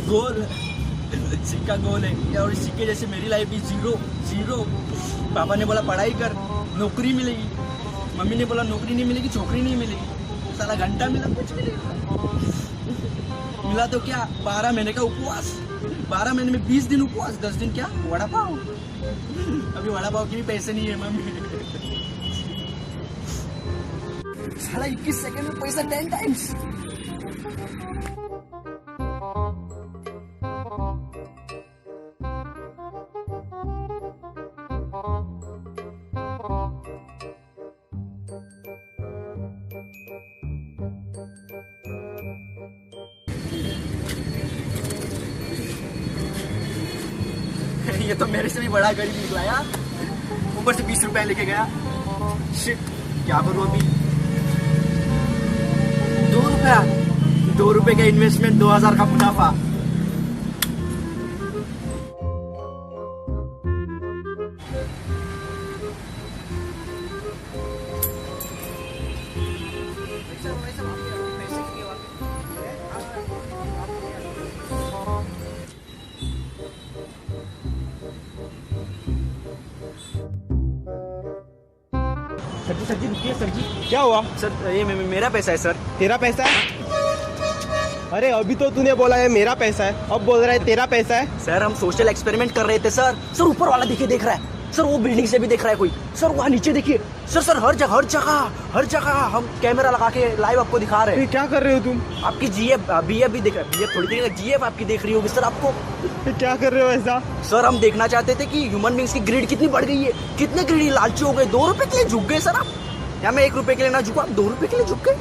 गोल सिक्का गोल है। और सिक्के जैसे मेरी लाइफ भी जीरो। पापा ने बोला पढ़ाई कर, नौकरी मिलेगी। मम्मी ने बोला नौकरी नहीं मिलेगी, छोकरी नहीं मिलेगी। सारा घंटा मिला, कुछ भी नहीं मिला। तो क्या 12 महीने का उपवास, 12 महीने में 20 दिन उपवास, 10 दिन क्या वड़ा पाव। अभी वड़ा पाव के भी पैसे नहीं है मम्मी। साला 21 सेकंड में पैसा 10 टाइम्स। ये तो मेरे से भी बड़ा गरीब निकला यार। ऊपर से 20 रुपए लेके गया। शिट, क्या करूं अभी। 2 रुपए का इन्वेस्टमेंट, 2000 का मुनाफा। सर जी रुकिए सर जी। क्या हुआ? सर ये मेरा पैसा है सर। तेरा पैसा है? अरे अभी तो तूने बोला है मेरा पैसा है, अब बोल रहा है तेरा पैसा है। सर हम सोशल एक्सपेरिमेंट कर रहे थे सर। सर ऊपर वाला देखिए, देख रहा है सर, वो बिल्डिंग से भी देख रहा है कोई। सर वहाँ नीचे देखिए सर हर जगह हम कैमरा लगा के लाइव आपको दिखा रहे हैं। क्या कर रहे हो तुम? आपकी जीएफ बीएफ भी बीएफ थोड़ी देखेगा, जीएफ आपकी देख रही होगी सर आपको। क्या कर रहे हो ऐसा? सर हम देखना चाहते थे कि ह्यूमन बींग्स की ग्रीड कितनी बढ़ गई है, कितने ग्रीडी लालची हो गए। 2 रुपए के लिए झुक गए सर आप। या मैं 1 रुपए के लिए ना झुका, 2 रुपए के लिए झुक गए।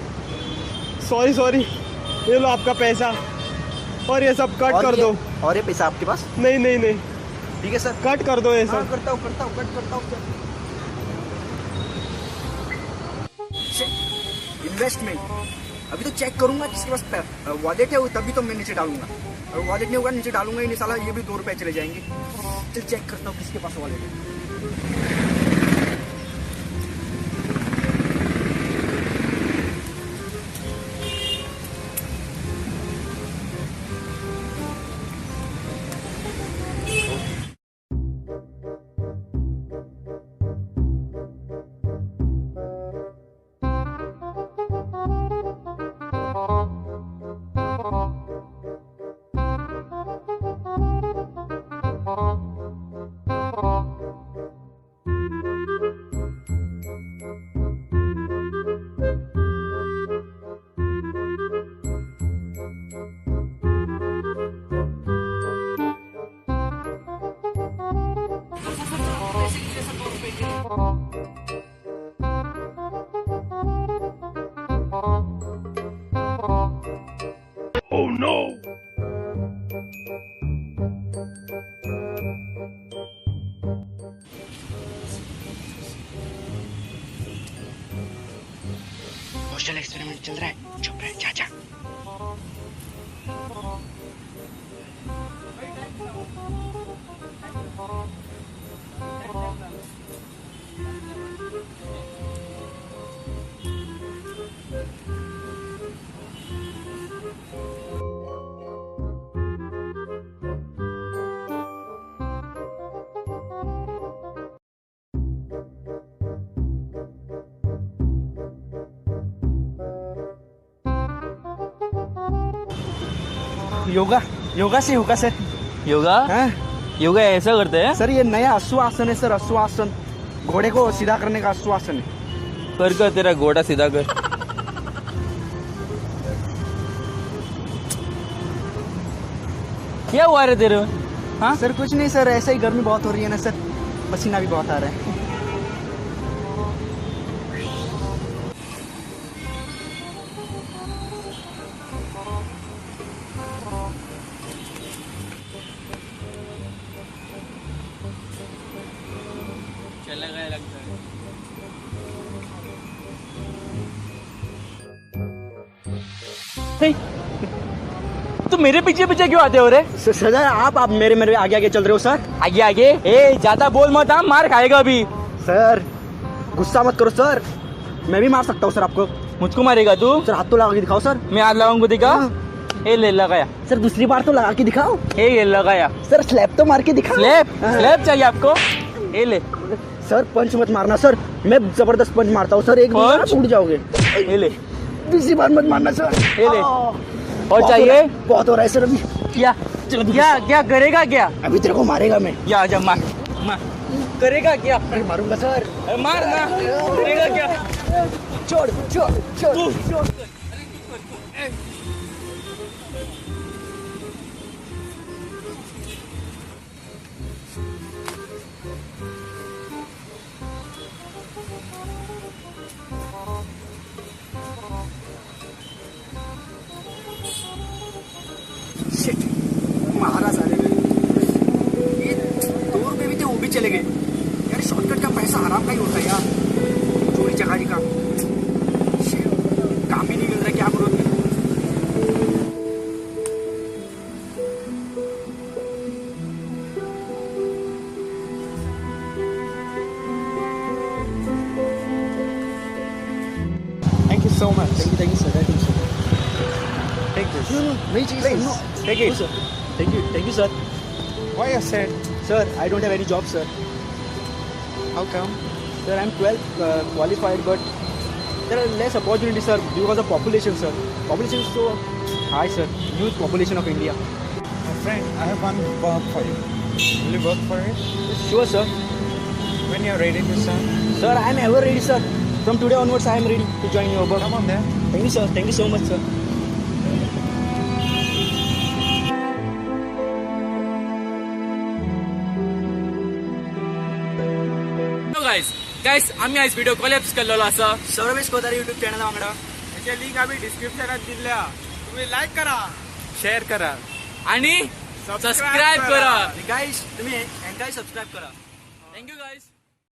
सॉरी, ये लो आपका पैसा और ये सब कट कर दो। और ये पैसा आपके पास? नहीं ठीक है सर, कट कर दो ये सब। करता हूँ कट करता हूँ। इन्वेस्टमेंट अभी तो चेक करूंगा किसके पास वॉलेट है, तभी तो मैं नीचे डालूंगा। और वॉलेट नहीं होगा नीचे डालूंगा ही नहीं साला, ये भी 2 रुपए चले जाएंगे। चल चेक करता हूँ किसके पास वॉलेट है। Oh no! सोशल एक्सपेरिमेंट चल रहा है, चुप रहे चाचा। योगा से होगा सर। योगा? हाँ? योगा ऐसा करते हैं सर? ये नया अश्वासन है सर, अश्वासन। घोड़े को सीधा करने का अश्वासन है। कर तेरा घोड़ा सीधा कर। क्या हुआ रे तेरे? हाँ सर कुछ नहीं सर, ऐसे ही गर्मी बहुत हो रही है ना सर, पसीना भी बहुत आ रहा है। चला गया लगता है। तो मेरे पीछे पीछे क्यों आते हो रे? सर आप मेरे आगे आगे चल रहे हो सर। आगे आगे? ए ज्यादा बोल मत, हम मार खाएगा अभी। सर गुस्सा मत करो सर, मैं भी मार सकता हूँ सर आपको। मुझको मारेगा तू? सर हाथ तो लगा के दिखाओ सर। मैं हाथ लगाऊंगा, दिखा। ये ले लगाया, सर दूसरी बार तो लगा के दिखाओ। ये लगाया। सर स्लैब तो मार के दिखाओ। स्लैब चाहिए आपको? ये ले। सर पंच मत मारना सर, मैं जबरदस्त पंच मारता हूँ सर, एक बार पंच? उड़ जाओगे। ये ले। दूसरी बार मत मारना सर। ये ले। बहुत और हो चाहिए? रहा है, बहुत हो रहा है सर अभी। क्या चलो क्या क्या करेगा क्या? अभी तेरे को मारेगा मैं। या आजा, मार मार। करेगा क्या? अरे मारूंगा सर। मार ना। करेगा क्या? छोड़ छोड़ छोड़ छोड़। Shit, महाराज आ रहे ये 2 रुपए भी थे, वो भी चले गए यार। शॉर्टकट का पैसा हराम का ही होता है यार, चोरी चकारी का। Shit, काम भी नहीं मिल रहा, क्या करूँ? Thank you so much. Thank you sir, thank you sir. Take this. No, नहीं चाहिए Please, no. take No, it. sir. Thank you sir. Why you sad? Sir, I don't have any job sir. How come? Sir, I'm 12 qualified, but there are less opportunities, sir, because of population, sir. Population is so high, sir. Huge population of India. My friend, I have one work for you. Will you work for it? Sure, sir. When you're ready to start, Sir, I am ever ready, sir. From today onwards, I am ready to join your work. come on there. Thank you, sir. Thank you so much, sir. Guys आम्ही आज video collapse केलेलो असा. Saurabh S कोदारे YouTube channel वांगडा. याच्या link आम्ही डिस्क्रिप्शनात दिल्या. तुम्ही like करा, शेअर करा आणि सबस्क्राईब करा. Guys, तुम्ही सबस्क्राईब करा. Thank you guys.